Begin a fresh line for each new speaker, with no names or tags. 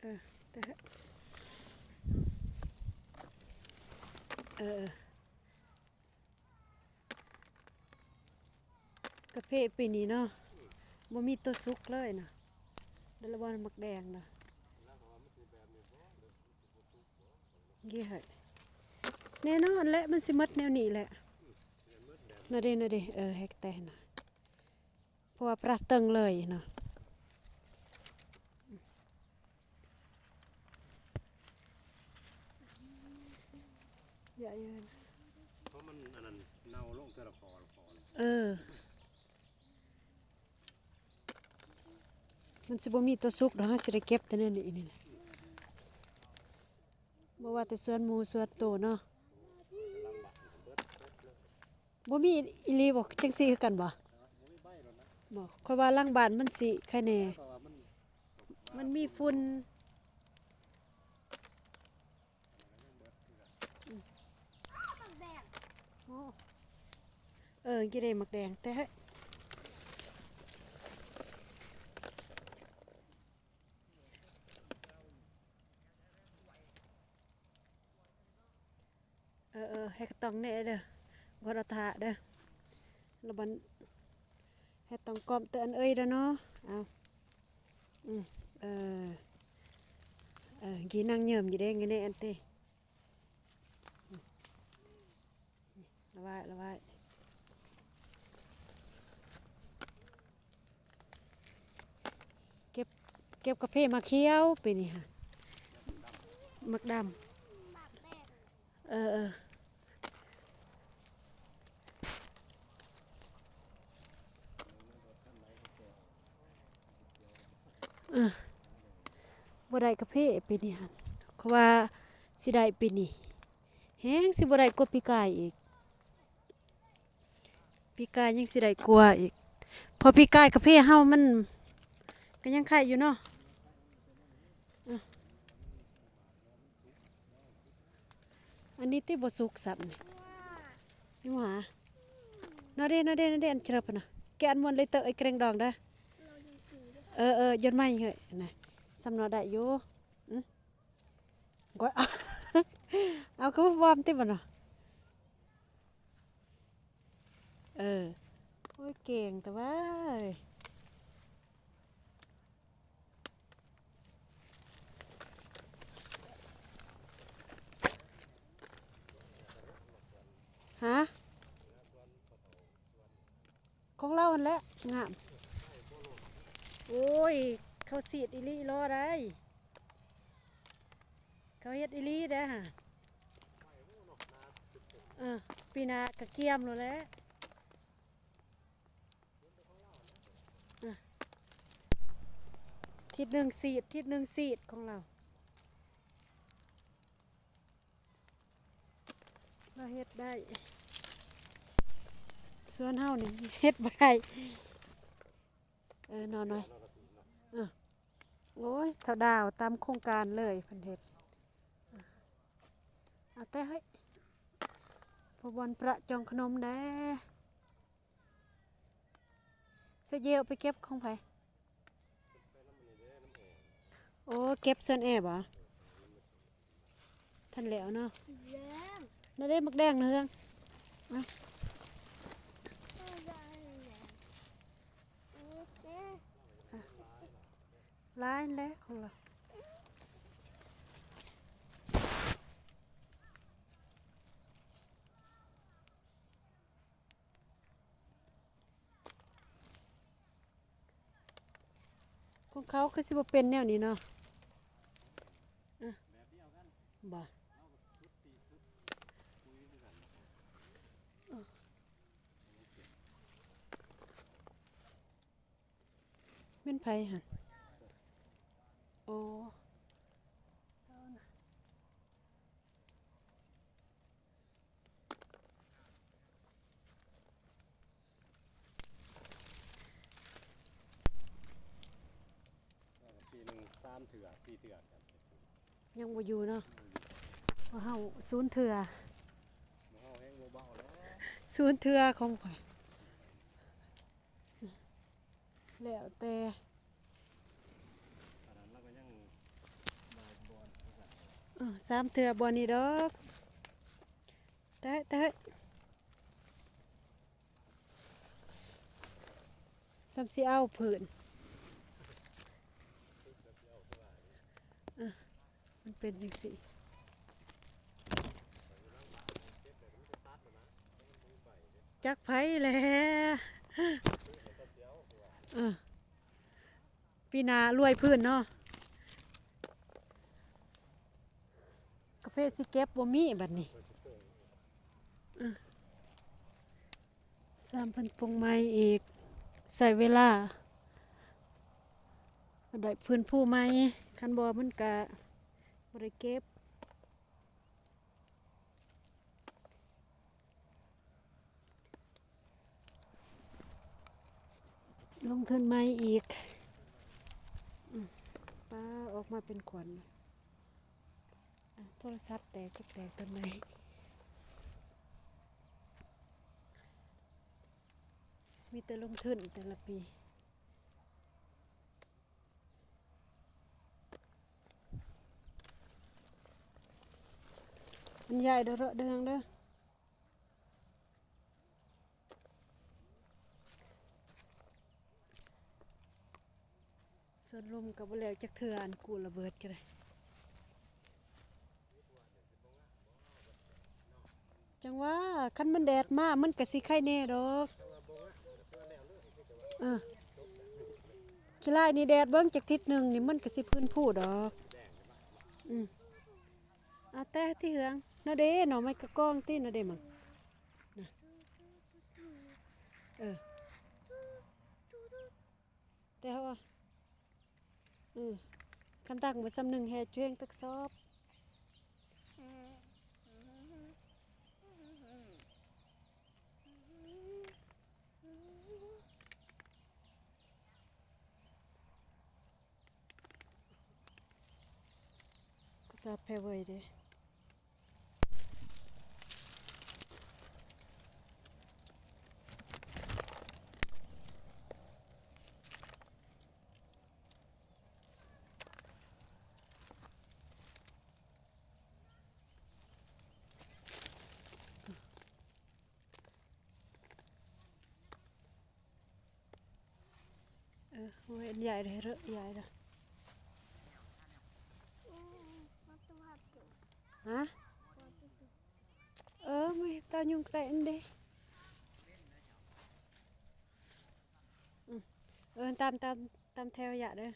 เออแต่เออกาแฟปีนี้เนาะบ่มีตัวสุกเลยนะเดลบอนมักแดงนะเกี่ยแน่นอนแหละมันสิมัดแนวนี้แหละน่าเด้แฮกแต่นะเพราะว่าปลาเตึงเลยเนาะใหญ่เลย
เพราะมันอันนั้นเน่าลงเท่าละคอ
มันสิบ่มีตัวสุกดอกเฮาสิได้เก็บแต่นั่นนี่นะบ่ว่าแต่สวนหมูสวนโตเนาะบ่มีอีหลีบ่จังซี่คือกันบ่บ่ค่อยว่าหลังบ้านมันสิใครแน่มันมีฝุ่นกี่ได้หมักแดงแต่ให้กระตองแน่เด้อกระทะเด้อแล้วบันให้ต้องกอมเตือนเด้อเนาะเอาเออกี่นั่งเยิมอยู่เด้งนี่อันตีละไว้เก็บกาแฟมาเคี้ยวไปนี่ค่ะมักดำบ่ได้กาแฟปีนี้ฮะเขาว่าสิได้ปีนี้แฮงสิบ่ได้กว่าปีกายอีกปีกายยังสิได้กว่าอีกพอปีกายกาแฟเฮามันก็ยังขายอยู่เนาะอันนี้ที่บ่สุกสับนี่หว่านาเดอันเชรปนะแกอันมวนเลยเตอไอเกรงดองเด้อยนไม่เหยนะสำนอได้อยู่ก็เอาคือวอมติบ่เนาะโอ้ยเก่งแต่ว่าฮะของเราหันแหละงามโอ้ยเขาสีดอีลีรอได้เขาเฮ็ดอีลีเด้อฮะปีนากระเกียมเลยแหละทิศหนึ่งสีดของเราเฮ็ดได้ส่วนเฮานี่เฮ็ดบ่ได้นอนหน่อยโอ้ยเท่าดาวตามโครงการเลยเพิ่นเฮ็ดเอาแต่ให้พอบอลประจองขนมแน่เสียเยอะไปเก็บของไผโอ้เก็บเส้นแอบบ่ท่านแล้วเนาะน่าได้มักแดงเนืองร้ายแล้วของเราของเขาคือสิบ่เป็นแนวนี้เนาะบ่เป็นไผหั่นโอ้
ปีหนึ่ง3 เถื่อ4 เถื่อ
ยังบ่อยู่เนาะว่าเฮาศูนย์เถื่อ
เฮาแห้งเบาแล้ว
ศูนย์เถื่อของข่อยแล้วแต่
อันนั้นเราก็ยัง
3 เทื่อบ่นี่ดอกแต่ซ้ำสิเอาผืนมันเป็นจังซี่จักไผแหละปีหน้ารวยพื้นเนาะกาแฟสิเก็บบ่มีบัดนี้3 เพิ่นปรุงใหม่อีกใส่เวลาได้พื้นผู้ใหม่คันบ่มันก็บ่ได้เก็บลงทุนใหม่อีกป้าออกมาเป็นขวัญโทรศัพท์แตกก็แตกต้นไม้มีแต่ลงทุนแต่ละปีมันใหญ่เด้อเด้อเด้อส่วนลมกับบ่แล้วจักเทื่ออันกูระเบิดก็ได้จังว่าคันมันแดดมามันก็สิไข่แน่ดอกขี้ลายนี่แดดเบิ่งจากทิศหนึ่งนี่มันก็สิพื้นผู้ดอกเอาแต่ที่เหืองนาเด้หน่อไม้กระก้องตีนาเด้มั้งนะแต่ว่าคันตักมาซ้ำหนึ่งแห่เชียงตักซอบก็ซาแพไว้เด้โอ้ยอันใหญ่เลยเรอะใหญ่ละฮะไม่ตายุงแกล้งเด้ตามแถวอย่าเด้อ